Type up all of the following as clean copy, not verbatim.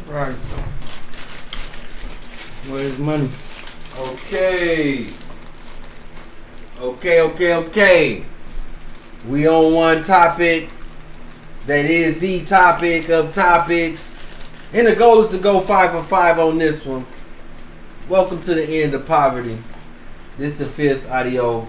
Right. Where's money? Okay. We on one topic that is the topic of topics. And the goal is to go 5 for 5 on this one. Welcome to the end of poverty. This is the 5th audio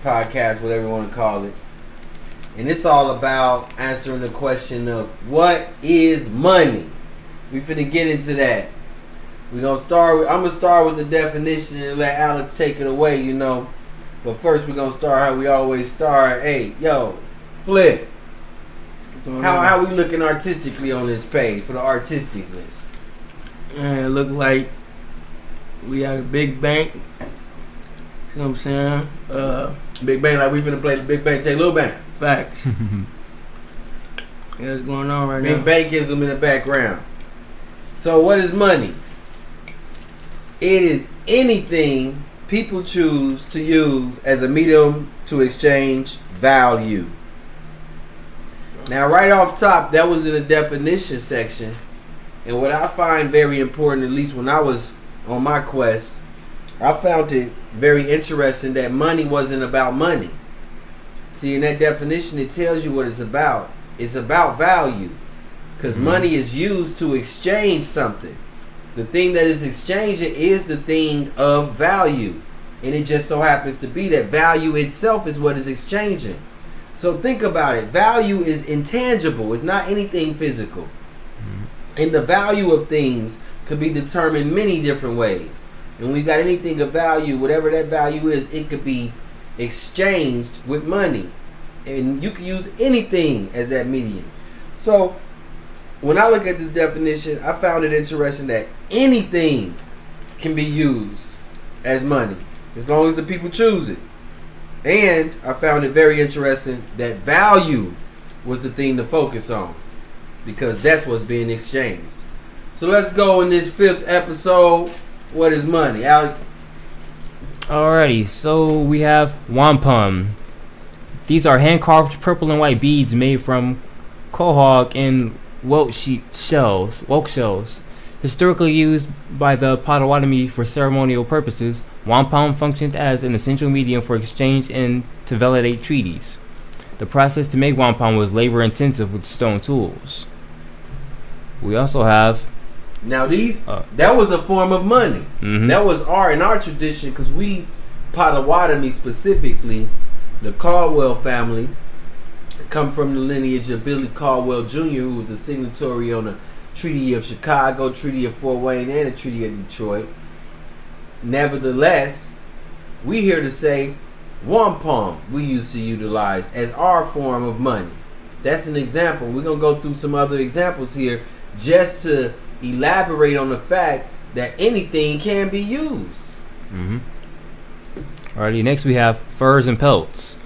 podcast, whatever you want to call it. And it's all about answering the question of what is money? We finna get into that. I'm gonna start with the definition and let Alex take it away, you know. But first we're gonna start how we always start. Hey, yo, Flip. How we looking artistically on this page for the artisticness? It look like we at a big bank. You know what I'm saying? Big bang, like we finna play the big bang, take little bang. Facts. What's going on right now? Big bankism in the background. So what is money? It is anything people choose to use as a medium to exchange value. Now, right off top, that was in the definition section. And what I find very important, at least when I was on my quest, I found it very interesting that money wasn't about money. See, in that definition, it tells you what it's about. It's about value. Because money is used to exchange something. The thing that is exchanging is the thing of value. And it just so happens to be that value itself is what is exchanging. So think about it. Value is intangible. It's not anything physical. And the value of things could be determined many different ways. And when we got anything of value, whatever that value is, it could be exchanged with money. And you can use anything as that medium. So when I look at this definition, I found it interesting that anything can be used as money as long as the people choose it. And I found it very interesting that value was the thing to focus on because that's what's being exchanged. So let's go in this 5th episode. What is money, Alex? Alrighty, so we have wampum. These are hand-carved purple and white beads made from quahog and whelk shells. Historically used by the Potawatomi for ceremonial purposes, wampum functioned as an essential medium for exchange and to validate treaties. The process to make wampum was labor-intensive with stone tools. We also have now that was a form of money. That was in our tradition, because we Potawatomi specifically, the Caldwell family, come from the lineage of Billy Caldwell Jr., who was the signatory on the Treaty of Chicago, Treaty of Fort Wayne, and the Treaty of Detroit. Nevertheless, we here to say wampum we used to utilize as our form of money. That's an example. We're going to go through some other examples here just to elaborate on the fact that anything can be used. Alrighty, next we have furs and pelts.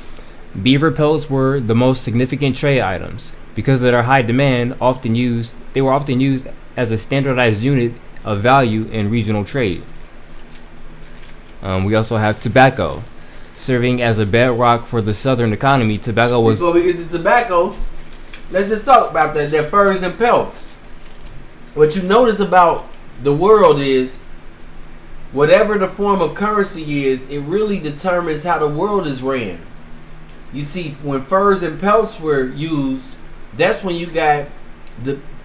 Beaver pelts were the most significant trade items. Because of their high demand, they were often used as a standardized unit of value in regional trade. We also have tobacco. Serving as a bedrock for the southern economy, tobacco was... Before we get to tobacco, let's just talk about that furs and pelts. What you notice about the world is, whatever the form of currency is, it really determines how the world is ran. You see, when furs and pelts were used, that's when you got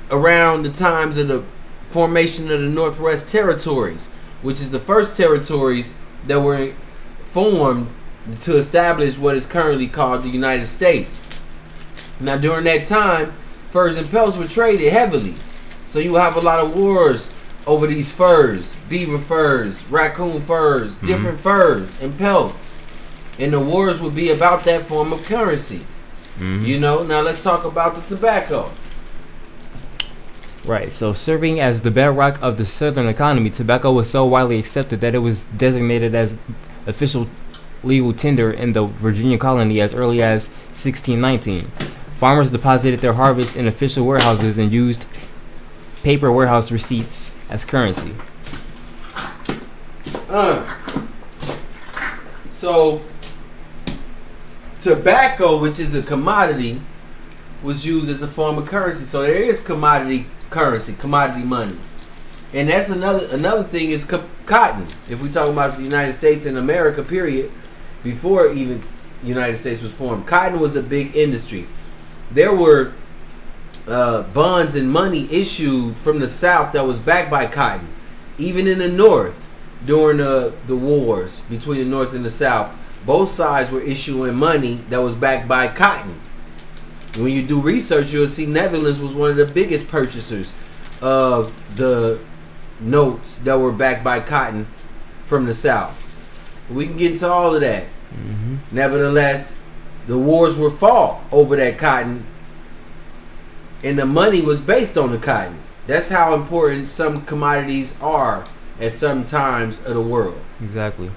around the times of the formation of the Northwest Territories, which is the first territories that were formed to establish what is currently called the United States. Now, during that time, furs and pelts were traded heavily. So you have a lot of wars over these furs, beaver furs, raccoon furs, different furs and pelts. And the wars would be about that form of currency. You know, now let's talk about the tobacco. Right, so serving as the bedrock of the southern economy, tobacco was so widely accepted that it was designated as official legal tender in the Virginia colony as early as 1619. Farmers deposited their harvest in official warehouses and used paper warehouse receipts as currency. So tobacco, which is a commodity, was used as a form of currency. So there is commodity currency, commodity money. And that's another thing is cotton. If we talk about the United States and America, period, before even United States was formed, cotton was a big industry. There were bonds and money issued from the South that was backed by cotton. Even in the North, during the wars between the North and the South, both sides were issuing money that was backed by cotton. When you do research, you'll see Netherlands was one of the biggest purchasers of the notes that were backed by cotton from the South. We can get into all of that. Mm-hmm. Nevertheless, the wars were fought over that cotton, and the money was based on the cotton. That's how important some commodities are at some times of the world. Exactly.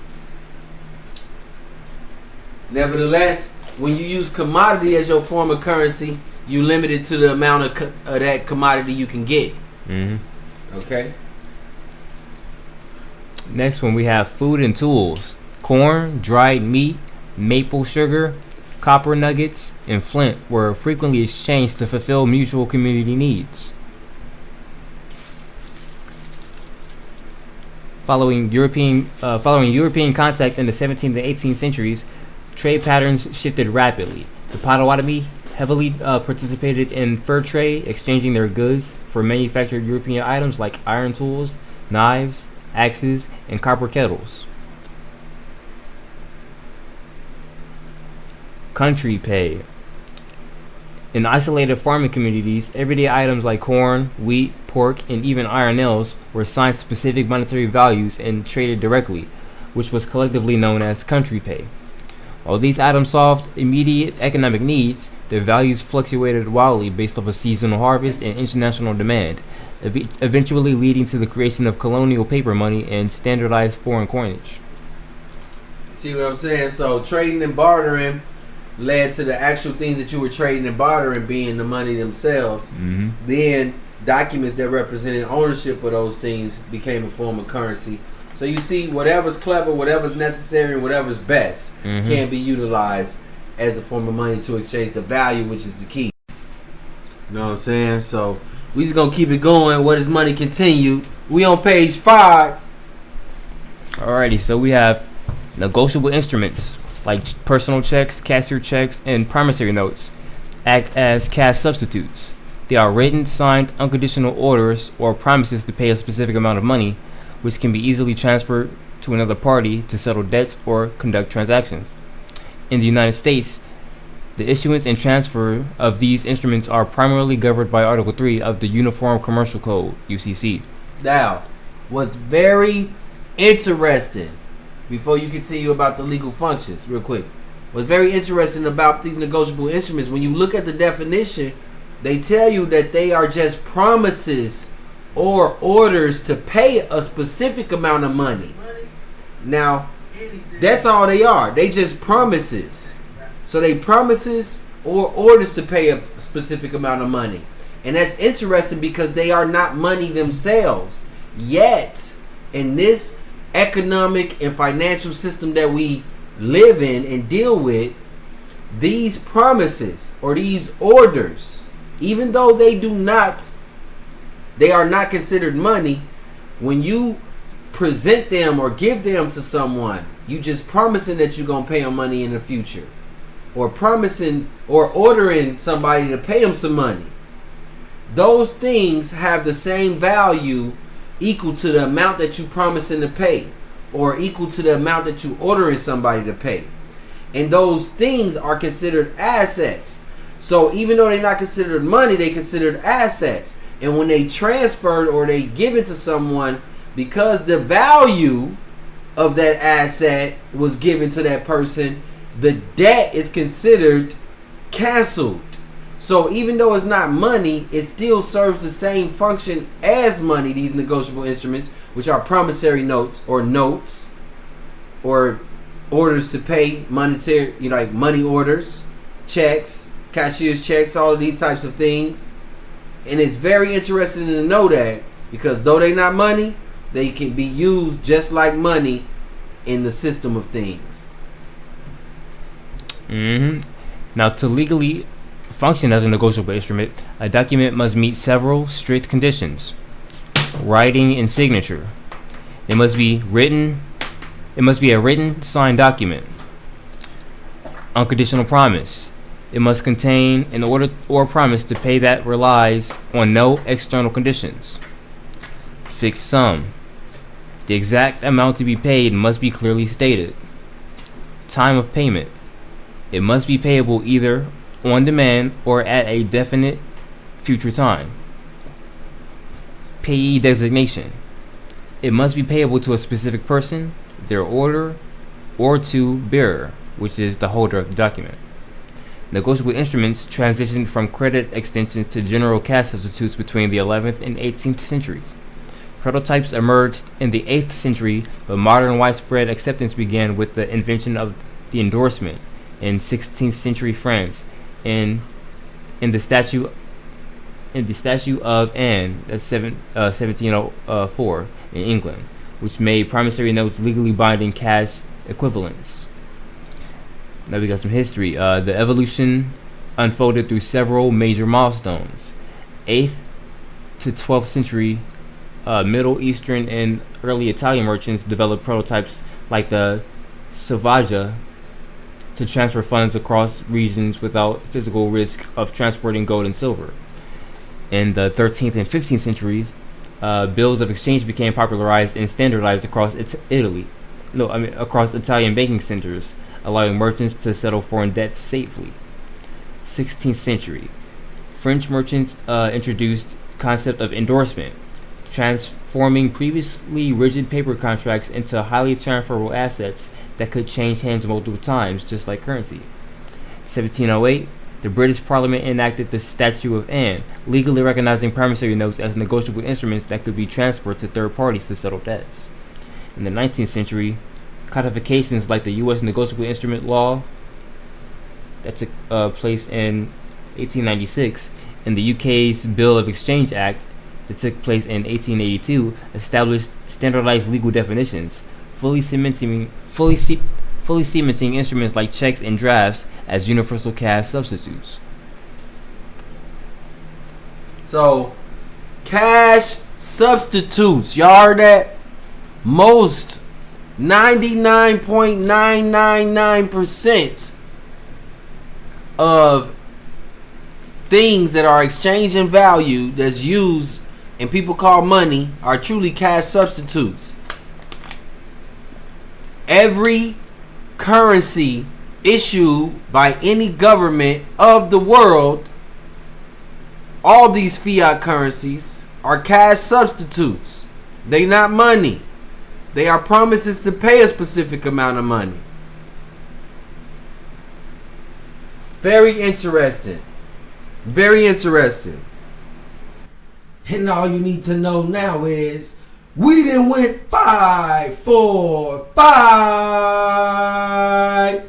Nevertheless, when you use commodity as your form of currency, you limit it to the amount of that commodity you can get. Mm-hmm. Okay? Next one, we have food and tools. Corn, dried meat, maple sugar, copper nuggets, and flint were frequently exchanged to fulfill mutual community needs. Following European contact in the 17th and 18th centuries, trade patterns shifted rapidly. The Potawatomi heavily participated in fur trade, exchanging their goods for manufactured European items like iron tools, knives, axes, and copper kettles. Country pay. In isolated farming communities, everyday items like corn, wheat, pork, and even iron nails were assigned specific monetary values and traded directly, which was collectively known as country pay. While these items solved immediate economic needs, their values fluctuated wildly based off a seasonal harvest and international demand, eventually leading to the creation of colonial paper money and standardized foreign coinage. See what I'm saying? So trading and bartering led to the actual things that you were trading and bartering being the money themselves. Mm-hmm. Then documents that represented ownership of those things became a form of currency. So you see, whatever's clever, whatever's necessary, and whatever's best can be utilized as a form of money to exchange the value, which is the key. You know what I'm saying? So we just gonna keep it going. What is money continued? We on page 5. Alrighty, so we have negotiable instruments like personal checks, cashier checks, and promissory notes act as cash substitutes. They are written, signed, unconditional orders or promises to pay a specific amount of money, which can be easily transferred to another party to settle debts or conduct transactions. In the United States, the issuance and transfer of these instruments are primarily governed by Article 3 of the Uniform Commercial Code, UCC. Now, what's very interesting, before you continue about the legal functions, real quick, what's very interesting about these negotiable instruments, when you look at the definition, they tell you that they are just promises or orders to pay a specific amount of money. Now, that's all they are. They just promises. So they promises or orders to pay a specific amount of money. And that's interesting because they are not money themselves. Yet, in this economic and financial system that we live in and deal with, these promises or these orders, even though they are not considered money, when you present them or give them to someone, you just promising that you're going to pay them money in the future, or promising or ordering somebody to pay them some money. Those things have the same value, equal to the amount that you promising to pay, or equal to the amount that you ordering somebody to pay. And those things are considered assets. So even though they're not considered money, they considered assets. And when they transferred or they give it to someone, because the value of that asset was given to that person, the debt is considered canceled. So even though it's not money, it still serves the same function as money, these negotiable instruments, which are promissory notes or orders to pay, monetary, like money orders, checks, cashier's checks, all of these types of things. And it's very interesting to know that, because though they're not money, they can be used just like money in the system of things. Now, to legally function as a negotiable instrument, a document must meet several strict conditions. Writing and signature. It must be a written, signed document. Unconditional promise. It must contain an order or promise to pay that relies on no external conditions. Fixed sum. The exact amount to be paid must be clearly stated. Time of payment. It must be payable either on demand or at a definite future time. Payee designation. It must be payable to a specific person, their order, or to bearer, which is the holder of the document. Negotiable instruments transitioned from credit extensions to general cash substitutes between the 11th and 18th centuries. Prototypes emerged in the 8th century, but modern widespread acceptance began with the invention of the endorsement in 16th century France in the statute of Anne, that's 1704 in England, which made promissory notes legally binding cash equivalents. Now we got some history. The evolution unfolded through several major milestones. 8th to 12th century, Middle Eastern and early Italian merchants developed prototypes like the Salvagia to transfer funds across regions without physical risk of transporting gold and silver. In the 13th and 15th centuries, bills of exchange became popularized and standardized across across Italian banking centers, allowing merchants to settle foreign debts safely. 16th century, French merchants introduced concept of endorsement, transforming previously rigid paper contracts into highly transferable assets that could change hands multiple times, just like currency. 1708, the British Parliament enacted the Statute of Anne, legally recognizing promissory notes as negotiable instruments that could be transferred to third parties to settle debts. In the 19th century, codifications like the U.S. Negotiable Instrument Law that took place in 1896 and the UK's Bill of Exchange Act that took place in 1882 established standardized legal definitions, fully cementing instruments like checks and drafts as universal cash substitutes. So, cash substitutes, y'all heard that? Most 99.999% of things that are exchanged in value that's used and people call money are truly cash substitutes. Every currency issued by any government of the world, all these fiat currencies are cash substitutes. They not money. They are promises to pay a specific amount of money. Very interesting. Very interesting. And all you need to know now is we done went 5, 4, 5.